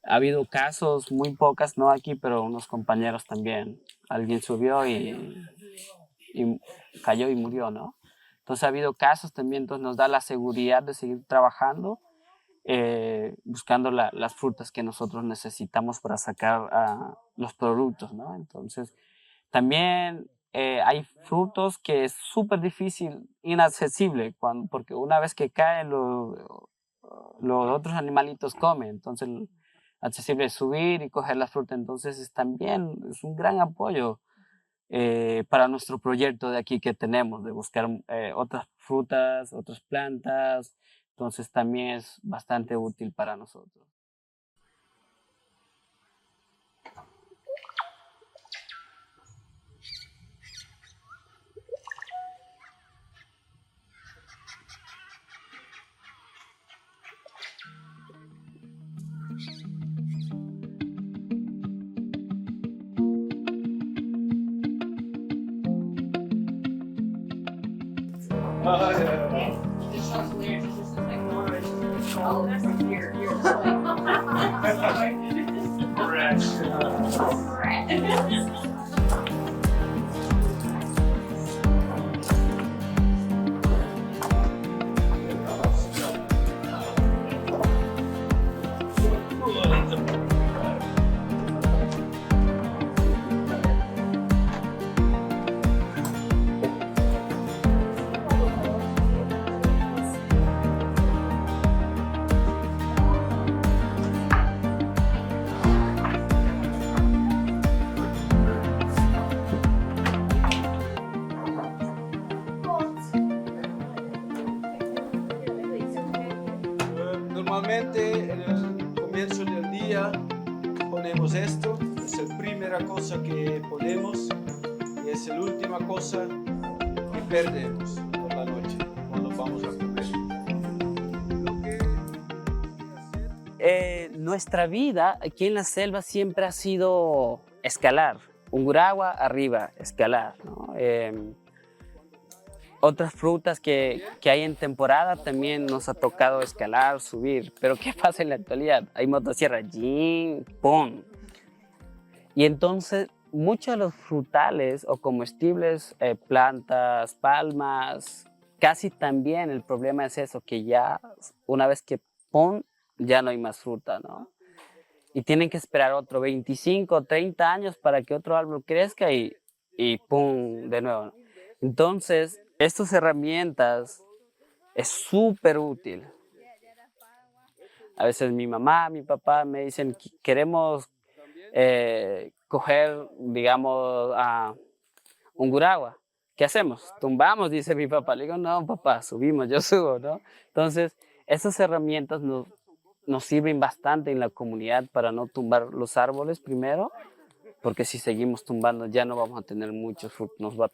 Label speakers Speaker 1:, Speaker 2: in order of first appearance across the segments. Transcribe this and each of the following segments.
Speaker 1: Ha habido casos, muy pocas, no aquí, pero unos compañeros también. Alguien subió y cayó y murió, ¿no? Entonces ha habido casos también, entonces nos da la seguridad de seguir trabajando, buscando las frutas que nosotros necesitamos para sacar los productos, ¿no? Entonces también hay frutos que es súper difícil, inaccesible, porque una vez que caen los otros animalitos comen, entonces accesible es subir y coger la fruta, entonces también es un gran apoyo para nuestro proyecto de aquí que tenemos, de buscar otras frutas, otras plantas, entonces también es bastante útil para nosotros.
Speaker 2: Oh, yeah. It sounds weird. It's just like, oh, that's like you're just like,
Speaker 3: Normalmente en el comienzo del día ponemos esto, es la primera cosa que ponemos y es la última cosa que perdemos por la noche cuando vamos a comer. Lo que
Speaker 1: Nuestra vida aquí en la selva siempre ha sido escalar, Ungurahua arriba, escalar, ¿no? Otras frutas que hay en temporada también nos ha tocado escalar, subir, pero ¿qué pasa en la actualidad? Hay motosierra, ¡jin! ¡Pum! Y entonces muchos de los frutales o comestibles, plantas, palmas, casi también el problema es eso, que ya una vez que ¡pum! Ya no hay más fruta, ¿no? Y tienen que esperar otro 25 o 30 años para que otro árbol crezca y ¡pum! De nuevo. Entonces, estas herramientas es súper útil. A veces mi mamá, mi papá me dicen, queremos coger, digamos, a Ungurahua. ¿Qué hacemos? Tumbamos, dice mi papá. Le digo, no, papá, subimos, yo subo, ¿no? Entonces, esas herramientas nos sirven bastante en la comunidad para no tumbar los árboles primero, porque si seguimos tumbando ya no vamos a tener muchos frutos, nos va a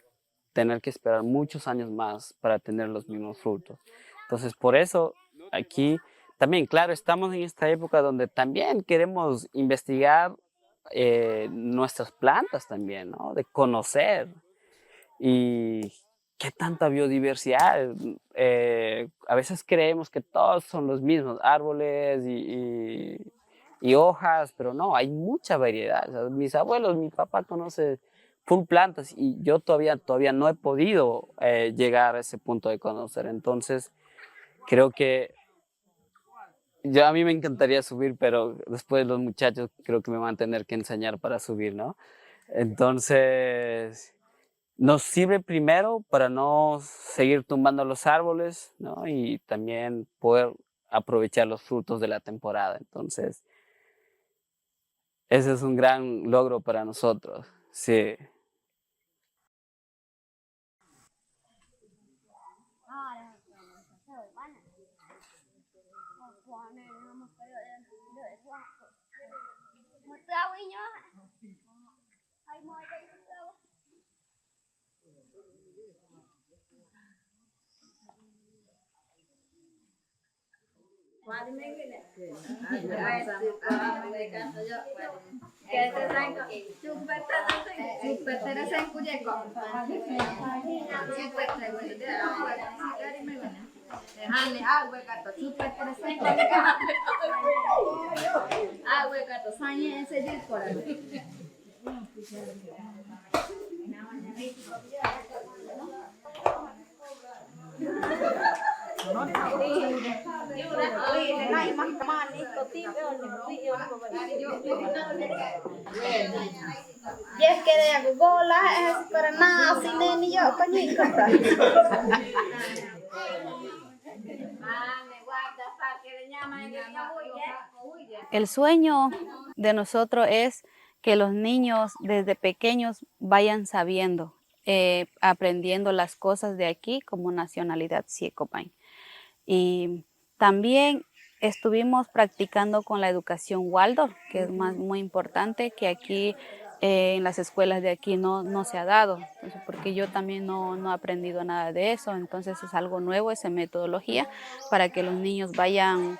Speaker 1: tener que esperar muchos años más para tener los mismos frutos. Entonces, por eso aquí también, claro, estamos en esta época donde también queremos investigar nuestras plantas también, ¿no? De conocer y qué tanta biodiversidad. A veces creemos que todos son los mismos árboles y hojas, pero no, hay mucha variedad. O sea, mis abuelos, mi papá conoce full plantas y yo todavía no he podido llegar a ese punto de conocer. Entonces, creo que a mí me encantaría subir, pero después los muchachos creo que me van a tener que enseñar para subir, ¿no? Entonces, nos sirve primero para no seguir tumbando los árboles, ¿no? Y también poder aprovechar los frutos de la temporada. Entonces, ese es un gran logro para nosotros. Sí.
Speaker 4: El sueño de nosotros es que los niños desde pequeños vayan sabiendo, aprendiendo las cosas de aquí como nacionalidad Siecopain. Y también estuvimos practicando con la educación Waldorf, que es muy importante, que aquí en las escuelas de aquí no se ha dado, entonces, porque yo también no he aprendido nada de eso, entonces es algo nuevo esa metodología para que los niños vayan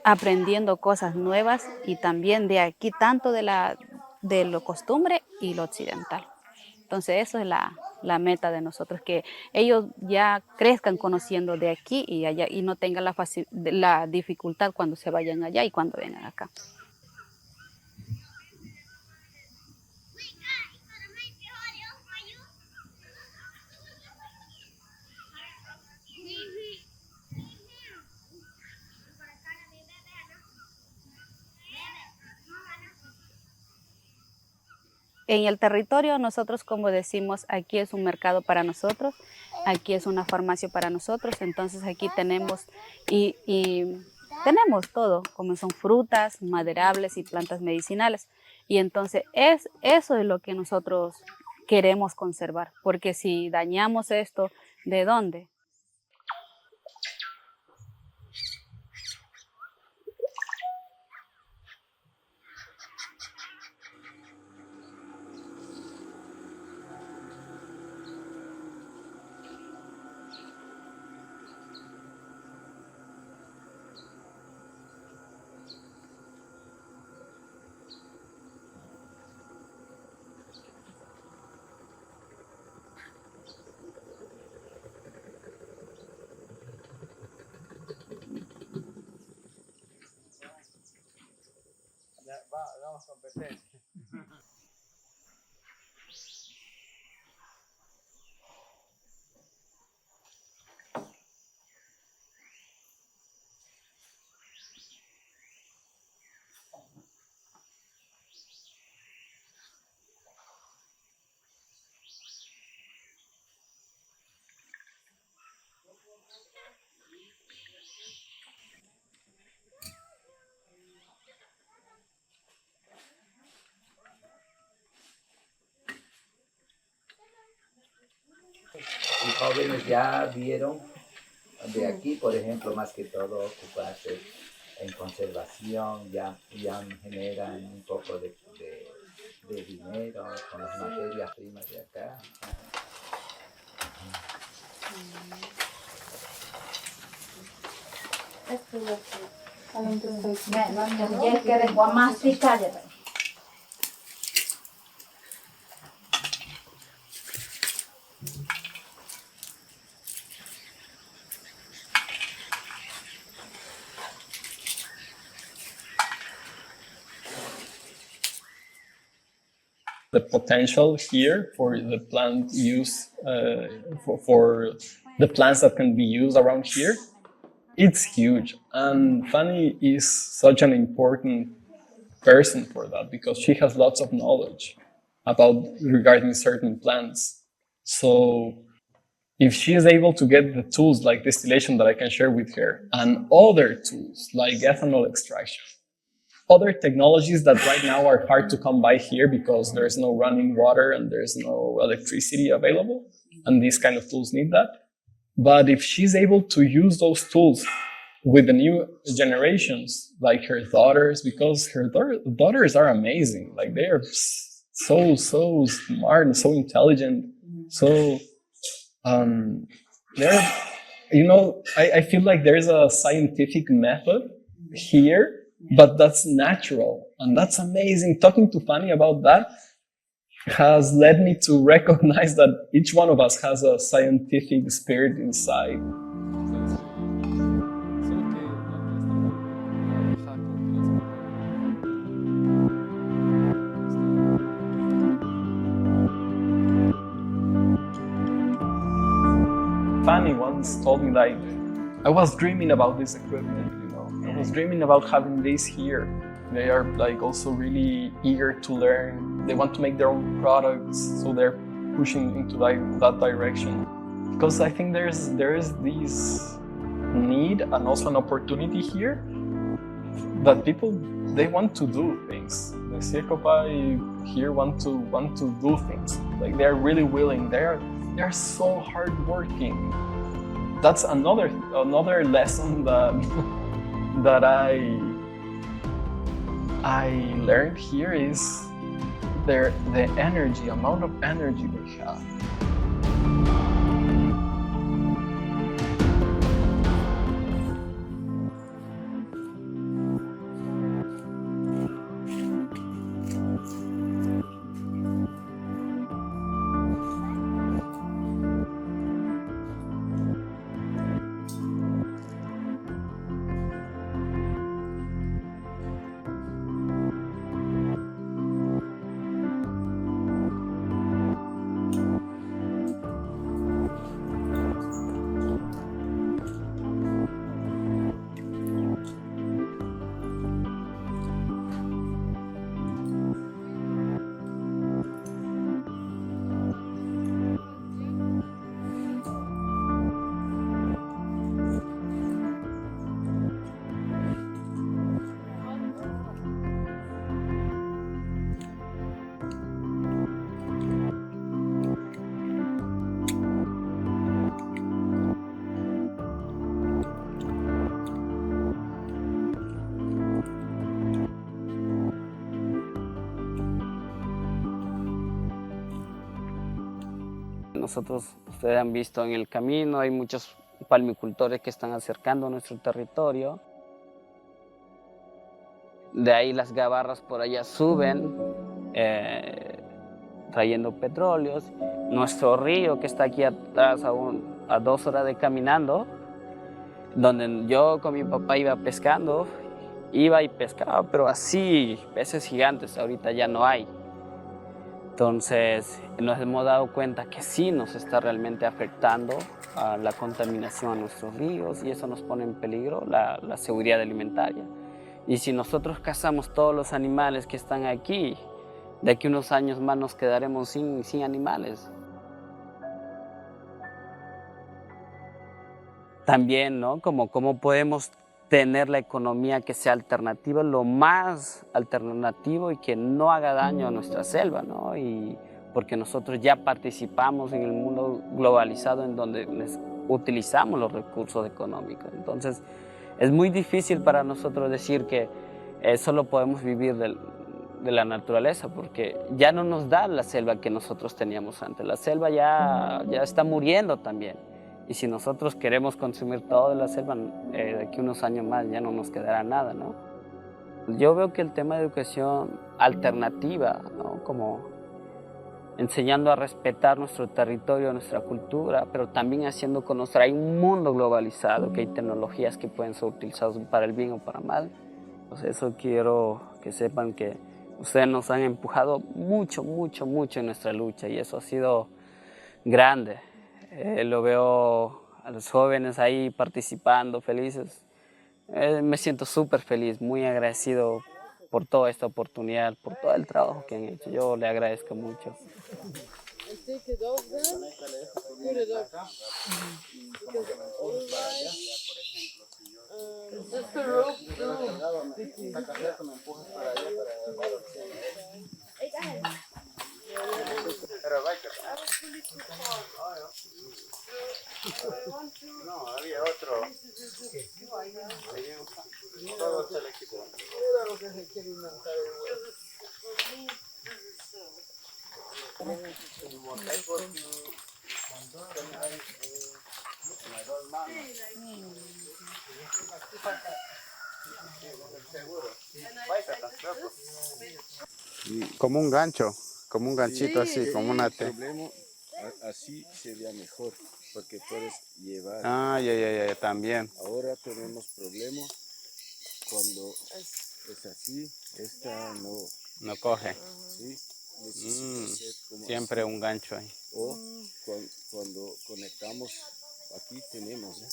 Speaker 4: aprendiendo cosas nuevas y también de aquí tanto de lo costumbre y lo occidental. Entonces eso es la meta de nosotros, que ellos ya crezcan conociendo de aquí y allá y no tengan la dificultad cuando se vayan allá y cuando vengan acá. En el territorio nosotros, como decimos, aquí es un mercado para nosotros, aquí es una farmacia para nosotros, entonces aquí tenemos y tenemos todo, como son frutas, maderables y plantas medicinales. Y entonces eso es lo que nosotros queremos conservar, porque si dañamos esto, ¿de dónde?
Speaker 3: Hagamos competencia.
Speaker 5: Los jóvenes ya vieron de aquí, por ejemplo, más que todo ocuparse en conservación, ya generan un poco de dinero con las materias primas de acá.
Speaker 6: The potential here for the plant use, for the plants that can be used around here, it's huge. And Fanny is such an important person for that because she has lots of knowledge regarding certain plants. So if she is able to get the tools like distillation that I can share with her and other tools like ethanol extraction, other technologies that right now are hard to come by here because there's no running water and there's no electricity available, and these kind of tools need that. But if she's able to use those tools with the new generations, like her daughters, because her daughters are amazing. Like they are so smart and so intelligent. So they're you know, I feel like there's a scientific method here, but that's natural. And that's amazing. Talking to Fanny about that has led me to recognize that each one of us has a scientific spirit inside. Fanny once told me, like, I was dreaming about this equipment, you know. I was dreaming about having this here. They are like also really eager to learn. They want to make their own products, so they're pushing into that direction. Because I think there is this need and also an opportunity here that people, they want to do things. The Circopai here want to do things. Like they're really willing. They're so hardworking. That's another lesson that I learned here is the energy, amount of energy they have.
Speaker 1: Nosotros, ustedes han visto en el camino, hay muchos palmicultores que están acercando a nuestro territorio. De ahí las gabarras por allá suben, trayendo petróleos. Nuestro río que está aquí atrás, a 2 horas de caminando, donde yo con mi papá iba pescando, iba y pescaba, pero así, peces gigantes, ahorita ya no hay. Entonces nos hemos dado cuenta que sí nos está realmente afectando a la contaminación a nuestros ríos y eso nos pone en peligro la seguridad alimentaria. Y si nosotros cazamos todos los animales que están aquí, de aquí a unos años más nos quedaremos sin animales. También, ¿no? ¿Cómo podemos tener la economía que sea alternativa, lo más alternativo y que no haga daño a nuestra selva, ¿no? Y porque nosotros ya participamos en el mundo globalizado en donde utilizamos los recursos económicos. Entonces, es muy difícil para nosotros decir que solo podemos vivir de la naturaleza, porque ya no nos da la selva que nosotros teníamos antes. La selva ya está muriendo también. Y si nosotros queremos consumir toda la selva, de aquí a unos años más ya no nos quedará nada, ¿no? Yo veo que el tema de educación alternativa, ¿no? Como enseñando a respetar nuestro territorio, nuestra cultura, pero también haciendo conocer, hay un mundo globalizado, que hay tecnologías que pueden ser utilizadas para el bien o para mal. Pues eso quiero que sepan que ustedes nos han empujado mucho, mucho, mucho en nuestra lucha y eso ha sido grande. Lo veo a los jóvenes ahí participando, felices. Me siento súper feliz, muy agradecido por toda esta oportunidad, por todo el trabajo que han hecho. Yo le agradezco mucho.
Speaker 7: No, había otro. Todo el equipo. Todo lo que se quiere inventar el
Speaker 8: Como un gancho, como un ganchito así, como una
Speaker 3: El
Speaker 8: T.
Speaker 3: problema, así sería mejor, porque puedes llevar.
Speaker 8: Ah, ya, también.
Speaker 3: Ahora tenemos problema cuando es así, esta no,
Speaker 8: No coge.
Speaker 3: ¿sí? Necesita ser como
Speaker 8: Siempre
Speaker 3: así.
Speaker 8: un gancho ahí.
Speaker 3: O cuando conectamos, aquí tenemos, ¿eh?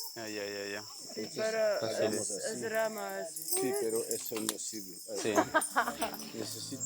Speaker 8: Ya.
Speaker 3: Entonces, hagamos así. Sí, pero eso no sirve.
Speaker 8: Sí.
Speaker 3: Necesito.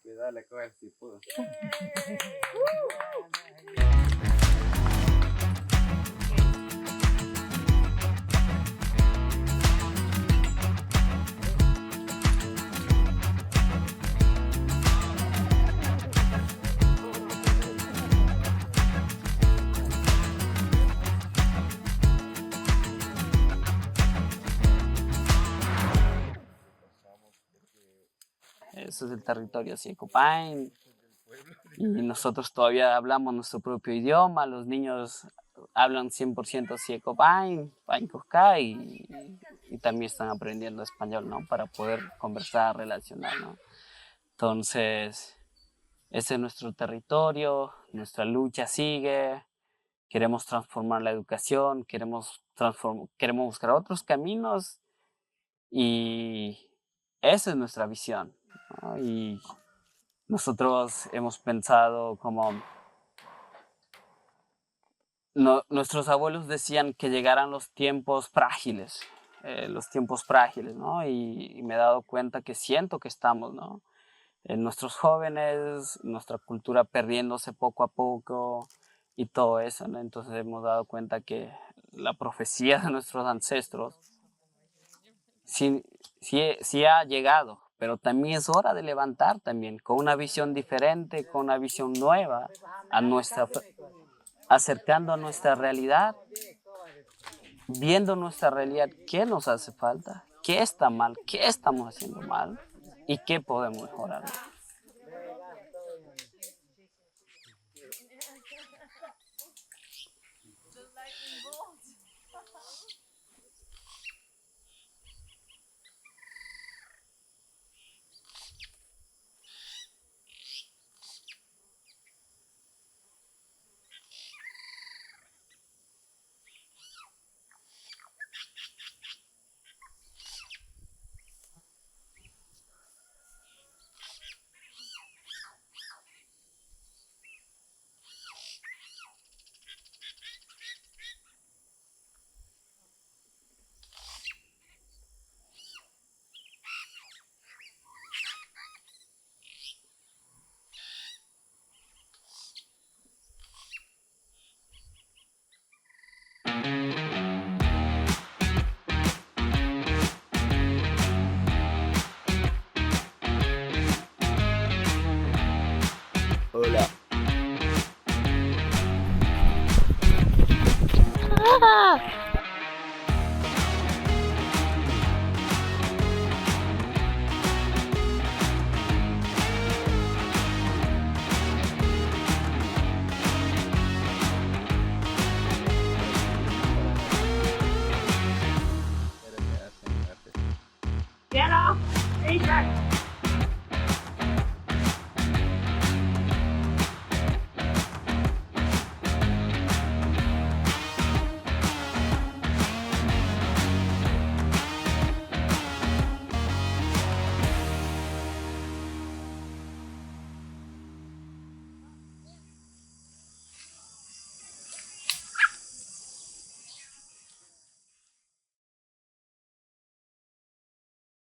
Speaker 8: Cuidado, coge el cipudo.
Speaker 1: Eso es el territorio Siecopain. Y nosotros todavía hablamos nuestro propio idioma. Los niños hablan 100% Siecopain, Pain Cusca, y también están aprendiendo español, ¿no? Para poder conversar, relacionar, ¿no? Entonces, ese es nuestro territorio, nuestra lucha sigue. Queremos transformar la educación, queremos buscar otros caminos, y esa es nuestra visión, ¿no? Y nosotros hemos pensado como nuestros abuelos decían que llegaran los tiempos frágiles, ¿no? Y me he dado cuenta que siento que estamos, ¿no? Nuestros jóvenes, nuestra cultura perdiéndose poco a poco, y todo eso, ¿no? Entonces hemos dado cuenta que la profecía de nuestros ancestros sí ha llegado, pero también es hora de levantar también con una visión diferente, con una visión nueva, acercando a nuestra realidad, viendo nuestra realidad, qué nos hace falta, qué está mal, qué estamos haciendo mal y qué podemos mejorar.
Speaker 9: Hola.
Speaker 2: Get off! Ethan!